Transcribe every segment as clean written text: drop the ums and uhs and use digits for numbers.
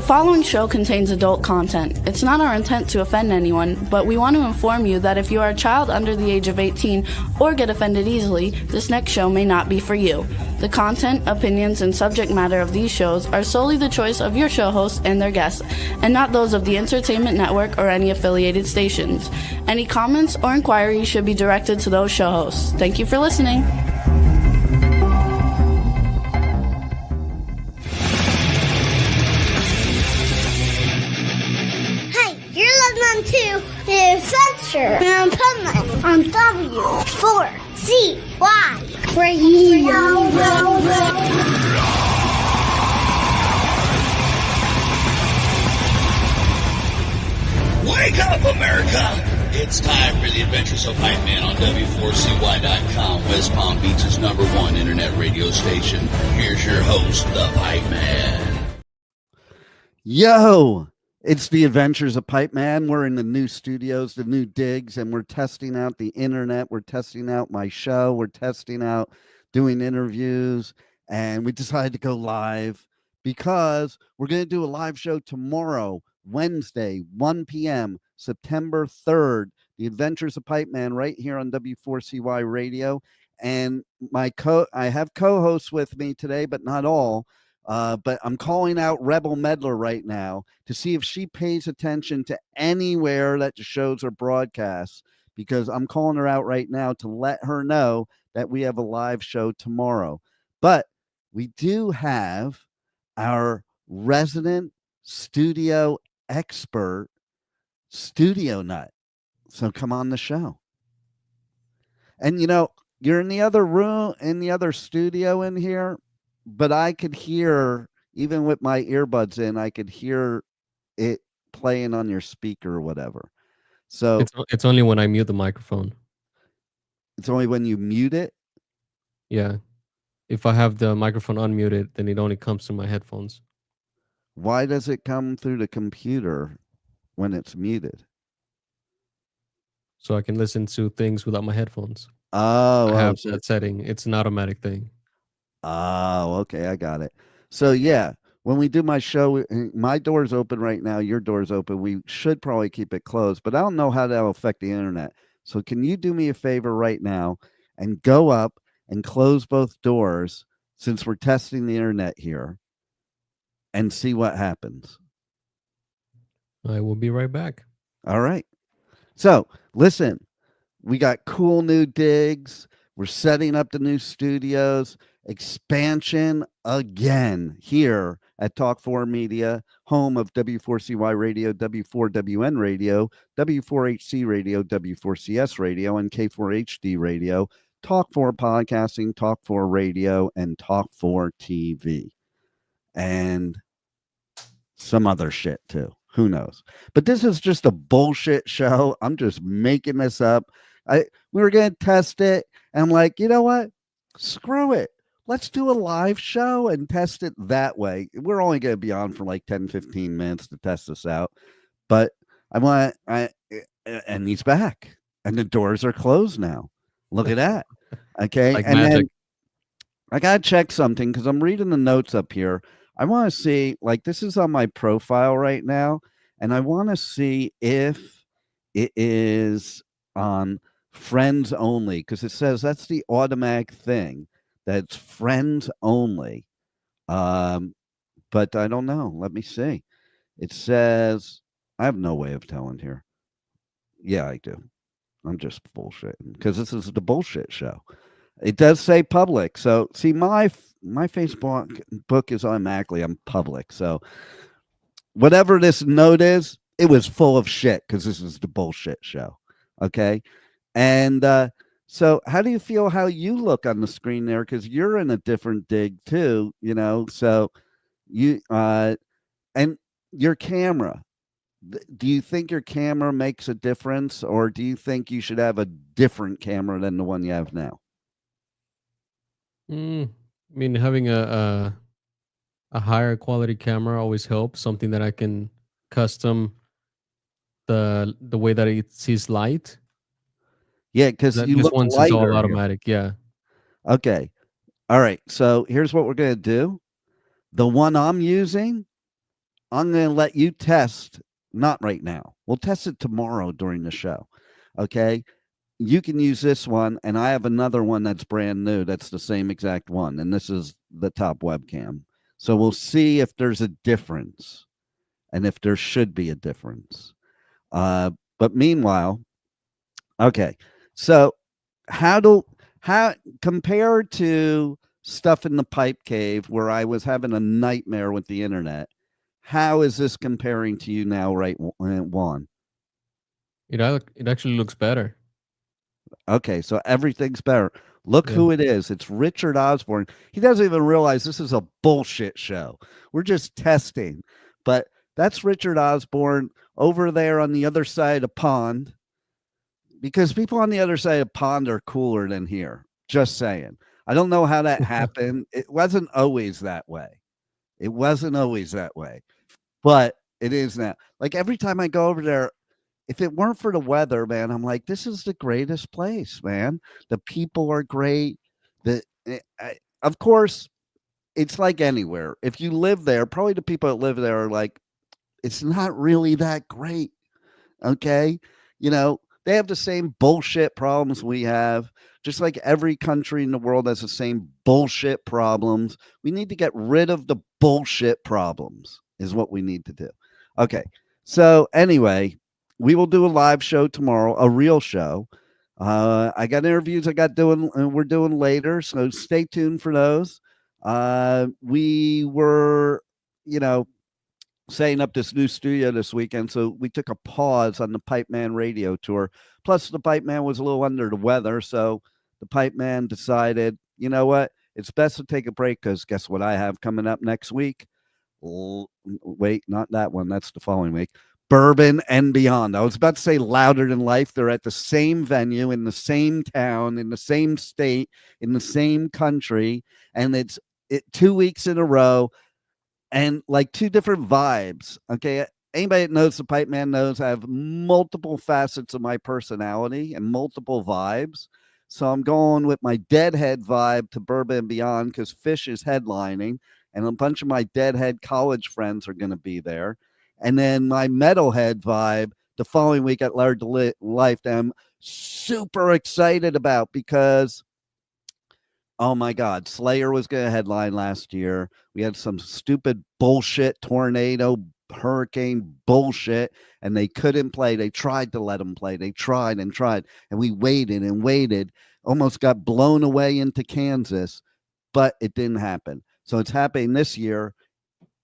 following show contains adult content. It's not our intent to offend anyone, but we want to inform you that if you are a child under the age of 18 or get offended easily, this next show may not be for you. The content, opinions, and subject matter of these shows are solely the choice of your show hosts and their guests, and not those of the Entertainment Network or any affiliated stations. Any comments or inquiries should be directed to those show hosts. Thank you for listening. To the Adventure on W4CY Radio. Wake up, America! It's time for the Adventures of Hype Man on W4CY.com, West Palm Beach's #1 internet radio station. Here's your host, the Hype Man. Yo! It's the Adventures of Pipe Man. We're in the new studios, the new digs, and we're testing out the internet. We're testing out my show. We're testing out doing interviews, and we decided to go live because we're going to do a live show tomorrow, Wednesday, 1 p.m., September 3rd, the Adventures of Pipe Man right here on W4CY Radio. And I have co-hosts with me today, but not all. But I'm calling out Rebel Meddler right now to see if she pays attention to anywhere that the shows are broadcast, because I'm calling her out right now to let her know that we have a live show tomorrow. But we do have our resident studio expert, Studio Nut. So come on the show. And, you know, you're in the other room, in the other studio in here, but I could hear, even with my earbuds in, I could hear it playing on your speaker or whatever. So it's only when I mute the microphone. It's only when you mute it? Yeah. If I have the microphone unmuted, then it only comes through my headphones. Why does it come through the computer when it's muted? So I can listen to things without my headphones. Oh, I have that setting. It's an automatic thing. Oh, okay. I got it. So, yeah, when we do my show, my door's open right now. Your door's open. We should probably keep it closed, but I don't know how that'll affect the internet. So can you do me a favor right now and go up and close both doors, since we're testing the internet here, and see what happens? I will be right back. All right. So, listen, we got cool new digs. We're setting up the new studios. Expansion again here at Talk 4 Media, home of W4CY Radio, W4WN Radio, W4HC Radio, W4CS Radio, and K4HD Radio, Talk 4 Podcasting, Talk 4 Radio, and Talk 4 TV. And some other shit too. Who knows? But this is just a bullshit show. I'm just making this up. We were going to test it, and I'm like, you know what? Screw it. Let's do a live show and test it that way. We're only going to be on for like 10, 15 minutes to test this out. But and he's back. And the doors are closed now. Look at that. Okay. Like and magic. then I got to check something, because I'm reading the notes up here. I want to see, like, this is on my profile right now, and I want to see if it is on friends only, because it says that's the automatic thing. That's friends only. But I don't know. Let me see. It says, I have no way of telling here. Yeah, I do. I'm just bullshitting, because this is the bullshit show. It does say public. So see, my Facebook book is automatically on public. So whatever this note is, it was full of shit, because this is the bullshit show. Okay. And so how do you feel how you look on the screen there? Because you're in a different dig too, you know. So you and your camera. Do you think your camera makes a difference, or do you think you should have a different camera than the one you have now? I mean, having a higher quality camera always helps. Something that I can custom the way that it sees light. Yeah, because you this look one's lighter all here. automatic. Yeah. Okay. All right. So here's what we're going to do. The one I'm using, I'm going to let you test, not right now. We'll test it tomorrow during the show. Okay. You can use this one, and I have another one that's brand new. That's the same exact one. And this is the top webcam. So we'll see if there's a difference and if there should be a difference. But meanwhile, okay. So how compared to stuff in the pipe cave where I was having a nightmare with the internet, how is this comparing to you now, right, Juan? It actually looks better. Okay, so everything's better. Look Yeah. who it is. It's Richard Osborne. He doesn't even realize this is a bullshit show. We're just testing. But that's Richard Osborne over there on the other side of the pond, because people on the other side of the pond are cooler than here. Just saying. I don't know how that happened. It wasn't always that way. It wasn't always that way. But it is now. Like every time I go over there, if it weren't for the weather, man, I'm like, this is the greatest place, man. The people are great. Of course, it's like anywhere. If you live there, probably the people that live there are like, it's not really that great. Okay. You know, they have the same bullshit problems we have, just like every country in the world has the same bullshit problems. We need to get rid of the bullshit problems, is what we need to do. Okay. So, anyway, we will do a live show tomorrow, a real show. I got interviews we're doing later, so stay tuned for those. We were, setting up this new studio this weekend, so we took a pause on the Pipe Man radio tour. Plus, the Pipe Man was a little under the weather, so the Pipe Man decided, you know what, it's best to take a break, because guess what I have coming up next week? Wait, not that one. That's the following week. Bourbon and Beyond. I was about to say Louder Than Life. They're at the same venue, in the same town, in the same state, in the same country, and it's 2 weeks in a row. And like two different vibes. Okay. Anybody that knows the Pipe Man knows I have multiple facets of my personality and multiple vibes. So I'm going with my Deadhead vibe to Bourbon and Beyond, because Fish is headlining, and a bunch of my Deadhead college friends are going to be there. And then my Metalhead vibe the following week at Louder Than Life that I'm super excited about, because oh my God, Slayer was going to headline last year. We had some stupid bullshit tornado, hurricane bullshit, and they couldn't play. They tried to let them play. They tried and tried, and we waited and waited, almost got blown away into Kansas, but it didn't happen. So it's happening this year,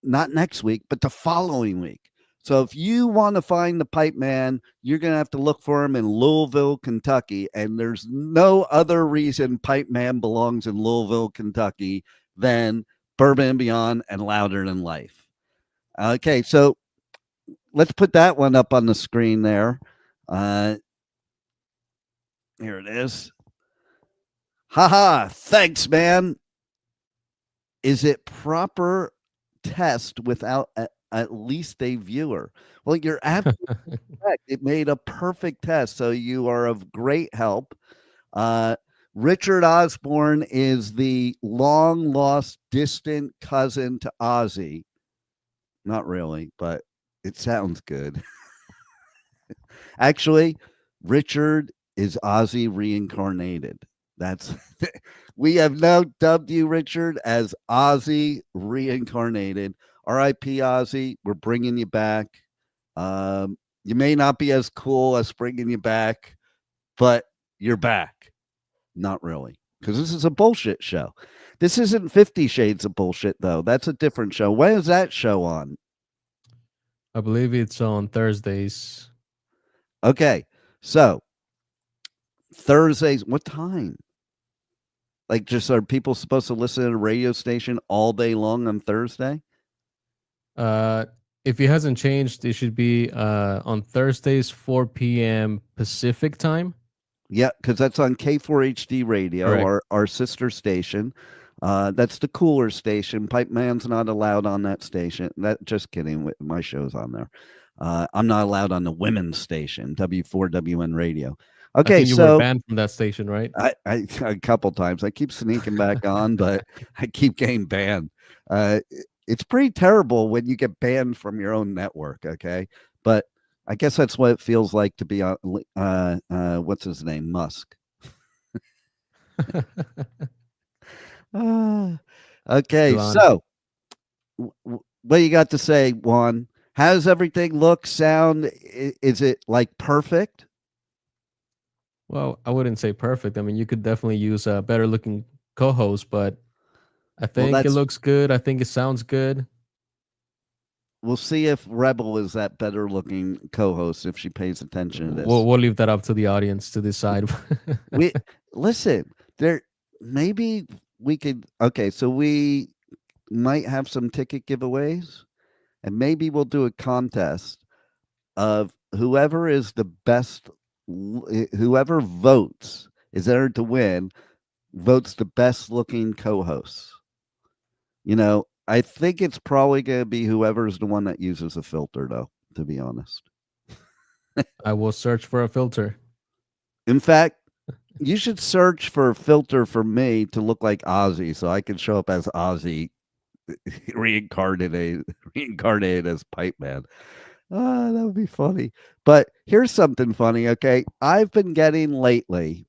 not next week, but the following week. So if you want to find the Pipe Man, you're going to have to look for him in Louisville, Kentucky. And there's no other reason Pipe Man belongs in Louisville, Kentucky than Bourbon and Beyond and Louder Than Life. Okay, so let's put that one up on the screen there. Here it is. Haha, thanks, man. Is it proper test without at least a viewer? Well, you're absolutely correct. It made a perfect test, so you are of great help. Richard Osborne is the long lost distant cousin to Ozzy. Not really, but it sounds good. Actually, Richard is Ozzy reincarnated. That's we have now dubbed you, Richard, as Ozzy reincarnated. R.I.P. Ozzy, we're bringing you back. You may not be as cool as bringing you back, but you're back. Not really, because this is a bullshit show. This isn't 50 Shades of Bullshit, though. That's a different show. When is that show on? I believe it's on Thursdays. Okay, so Thursdays, what time? Like, just are people supposed to listen to a radio station all day long on Thursday? If it hasn't changed, it should be on Thursdays, 4 p.m. Pacific time. Yeah, because that's on K4HD Radio, our sister station. That's the cooler station. Pipe Man's not allowed on that station. Just kidding. My show's on there. I'm not allowed on the women's station, W4WN Radio. Okay, I think you were banned from that station, right? I a couple times. I keep sneaking back on, but I keep getting banned. it's pretty terrible when you get banned from your own network. Okay, but I guess that's what it feels like to be on. What's his name? Musk. Ah, okay, Elon. so what you got to say, Juan? How does everything look, sound? Is it like perfect? Well, I wouldn't say perfect. I mean, you could definitely use a better looking co-host, but I Well, think it looks good. I think it sounds good. we'll see if Rebel is that better looking co-host if she pays attention to We'll this. we'll leave that up to the audience to decide. We listen, there maybe we could okay, so we might have some ticket giveaways and maybe we'll do a contest of whoever is the best whoever votes is there to win votes the best looking co-hosts. I think it's probably going to be whoever's the one that uses a filter though, to be honest. I will search for a filter. In fact, you should search for a filter for me to look like Ozzy so I can show up as Ozzy reincarnated as Pipe Man. Ah, that would be funny. But here's something funny, okay? I've been getting lately,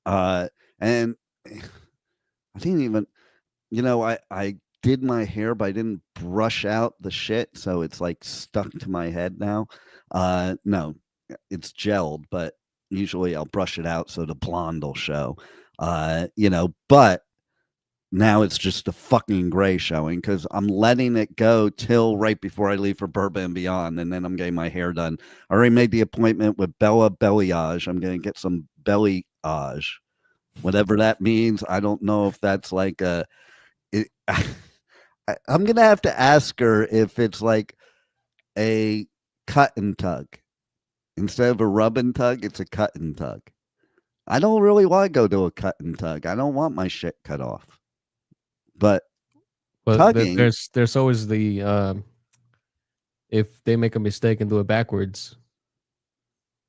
and I didn't even, I did my hair, but I didn't brush out the shit, so it's like stuck to my head now. No, it's gelled, but usually I'll brush it out so the blonde will show. But now it's just the fucking gray showing because I'm letting it go till right before I leave for Bourbon and Beyond, and then I'm getting my hair done. I already made the appointment with Bella Belliage. I'm going to get some bellyage, whatever that means. I don't know if that's like a. I'm going to have to ask her if it's like a cut and tug. Instead of a rub and tug, it's a cut and tug. I don't really want to go to a cut and tug. I don't want my shit cut off. But tugging, there's always the if they make a mistake and do it backwards,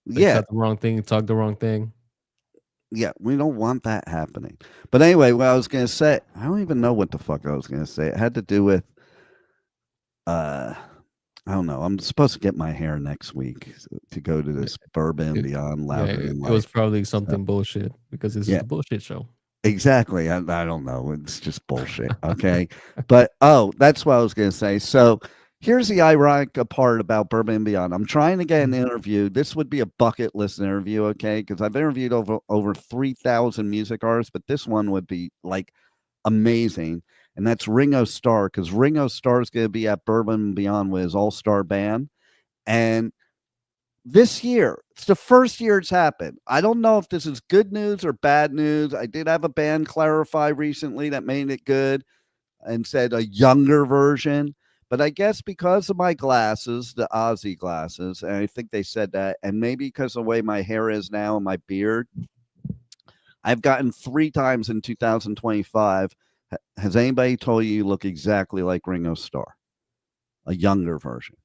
they yeah, cut the wrong thing, tug the wrong thing. yeah, we don't want that happening. But anyway, what I was going to say, I don't even know what the fuck I was going to say. It had to do with, I don't know. I'm supposed to get my hair next week to go to this Bourbon and Beyond Louder Than It was Life. probably something bullshit because this is Yeah. the bullshit show. Exactly. I don't know. It's just bullshit. Okay. But that's what I was going to say. So here's the ironic part about Bourbon and Beyond. I'm trying to get an interview. This would be a bucket list interview. Okay. Because I've interviewed over 3,000 music artists, but this one would be like amazing. And that's Ringo Starr because Ringo Starr is going to be at Bourbon and Beyond with his all-star band. And this year, it's the first year it's happened. I don't know if this is good news or bad news. I did have a band clarify recently that made it good and said a younger version. But I guess because of my glasses, the Ozzy glasses, and I think they said that, and maybe because of the way my hair is now and my beard, I've gotten 3 times in 2025. Has anybody told you look exactly like Ringo Starr? A younger version.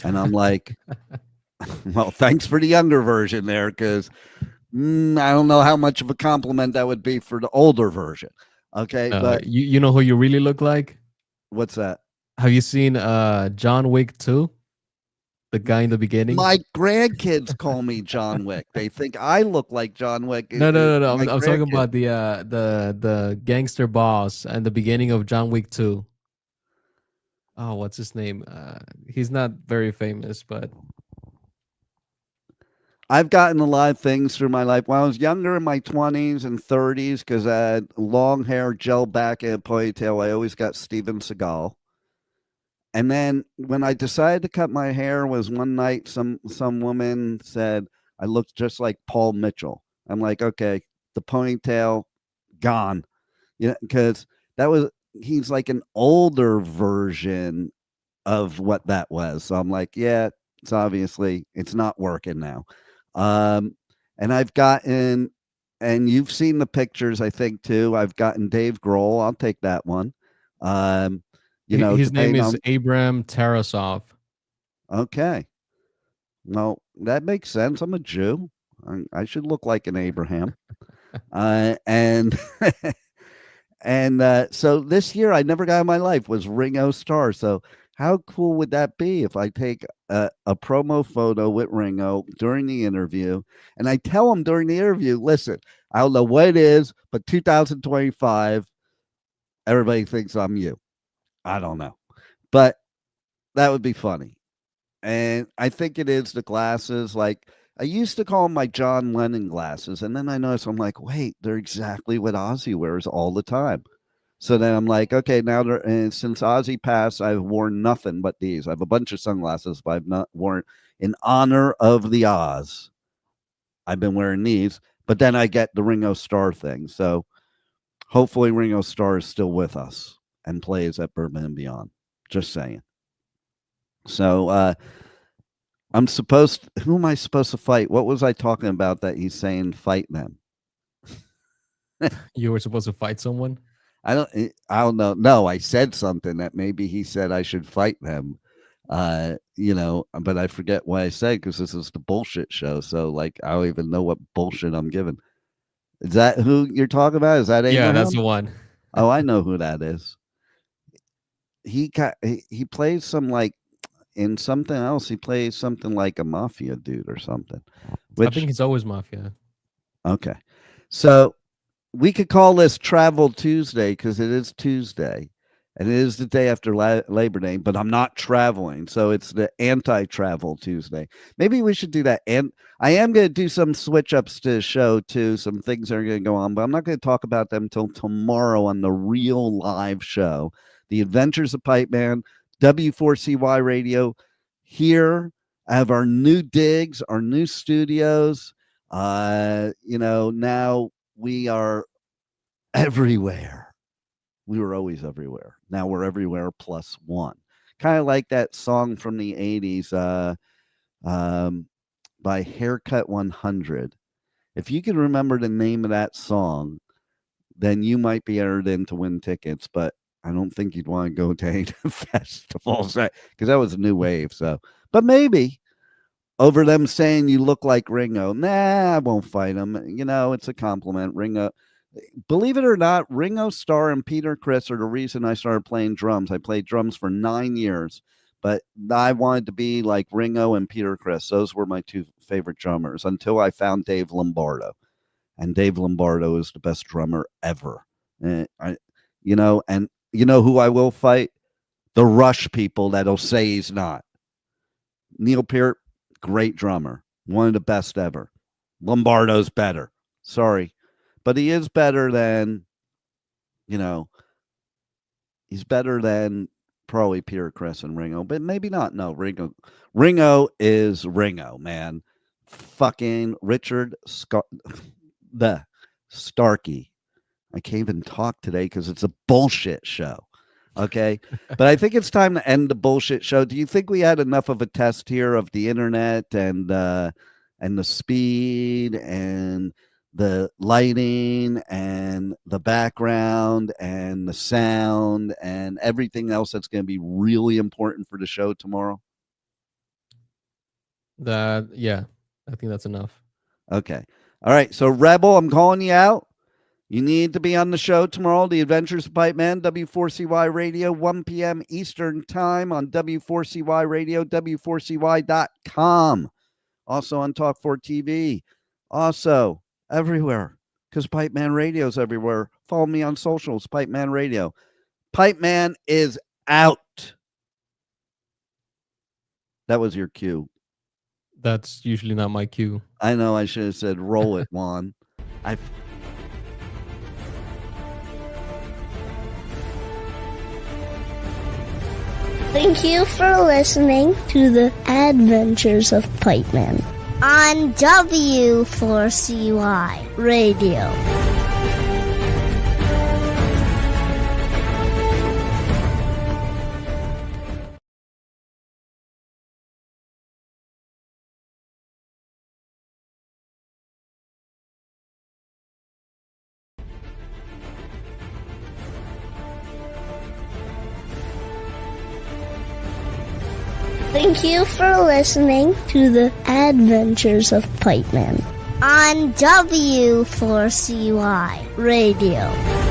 And I'm like, well, thanks for the younger version there, because I don't know how much of a compliment that would be for the older version. Okay, but you know who you really look like? what's that? Have you seen John Wick 2? The guy in the beginning? My grandkids call me John Wick. They think I look like John Wick. No. My I'm talking grandkids. about the gangster boss and the beginning of John Wick 2. Oh, what's his name? He's not very famous, but I've gotten a lot of things through my life. When I was younger in my 20s and 30s, because I had long hair, gel back, and a ponytail, I always got Steven Seagal. And then when I decided to cut my hair was one night some woman said I looked just like Paul Mitchell. I'm like, okay, the ponytail gone. Yeah, because he's like an older version of what that was. So I'm like, yeah, it's not working now. And I've gotten, and you've seen the pictures, I think too. I've gotten Dave Grohl. I'll take that one. his name depending is on, Abram Tarasov. okay. Well, that makes sense. I'm a Jew. I should look like an Abraham. And And so this year I never got in my life was Ringo Starr. So how cool would that be if I take a promo photo with Ringo during the interview and I tell him during the interview, listen, I don't know what it is, but 2025, everybody thinks I'm you. I don't know. But that would be funny. And I think it is the glasses. Like I used to call them my John Lennon glasses. And then I noticed I'm like, wait, they're exactly what Ozzy wears all the time. So then I'm like, okay, now since Ozzy passed, I've worn nothing but these. I have a bunch of sunglasses, but I've not worn in honor of the Oz. I've been wearing these, but then I get the Ringo Starr thing. So hopefully Ringo Starr is still with us and plays at Bourbon and Beyond. Just saying. So who am I supposed to fight? What was I talking about that he's saying fight them? You were supposed to fight someone? I don't know. No, I said something that maybe he said I should fight them. But I forget what I said because this is the bullshit show. So like I don't even know what bullshit I'm giving. Is that who you're talking about? Is that Abraham? Yeah, that's the one. Oh, I know who that is. He plays some like in something else. He plays something like a mafia dude or something. I think he's always mafia. Okay. So we could call this Travel Tuesday because it is Tuesday and it is the day after Labor Day, but I'm not traveling. So it's the anti-travel Tuesday. Maybe we should do that. And I am going to do some switch ups to the show too. Some things are going to go on, but I'm not going to talk about them until tomorrow on the real live show. The Adventures of Pipe Man, W4CY Radio. Here I have our new digs, our new studios. Now we are everywhere. We were always everywhere. Now we're everywhere plus one. Kind of like that song from the 80s by Haircut 100. If you can remember the name of that song, then you might be entered in to win tickets. But I don't think you'd want to go to any festivals because that was a new wave. So, but maybe over them saying you look like Ringo. Nah, I won't fight him. It's a compliment. Ringo, believe it or not, Ringo Starr and Peter Criss are the reason I started playing drums. I played drums for 9 years, but I wanted to be like Ringo and Peter Criss. Those were my two favorite drummers until I found Dave Lombardo. And Dave Lombardo is the best drummer ever. And you know who I will fight? The Rush people that'll say he's not. Neil Peart, great drummer. One of the best ever. Lombardo's better. Sorry. But he is better than, he's better than probably Peter Criss and Ringo. But maybe not. No, Ringo is Ringo, man. Fucking Richard Starkey. I can't even talk today because it's a bullshit show. Okay. But I think it's time to end the bullshit show. Do you think we had enough of a test here of the internet and the speed and the lighting and the background and the sound and everything else that's going to be really important for the show tomorrow? Yeah, I think that's enough. Okay. All right. So Rebel, I'm calling you out. You need to be on the show tomorrow. The Adventures of Pipe Man, W4CY Radio, 1 p.m. Eastern Time on W4CY Radio, W4CY.com. Also on Talk 4 TV. Also everywhere, because Pipe Man Radio is everywhere. Follow me on socials, Pipe Man Radio. Pipe Man is out. That was your cue. That's usually not my cue. I know I should have said roll it, Juan. Thank you for listening to the Adventures of Pipe Man on W4CY Radio. Thank you for listening to the Adventures of Pipe Man on W4CY Radio.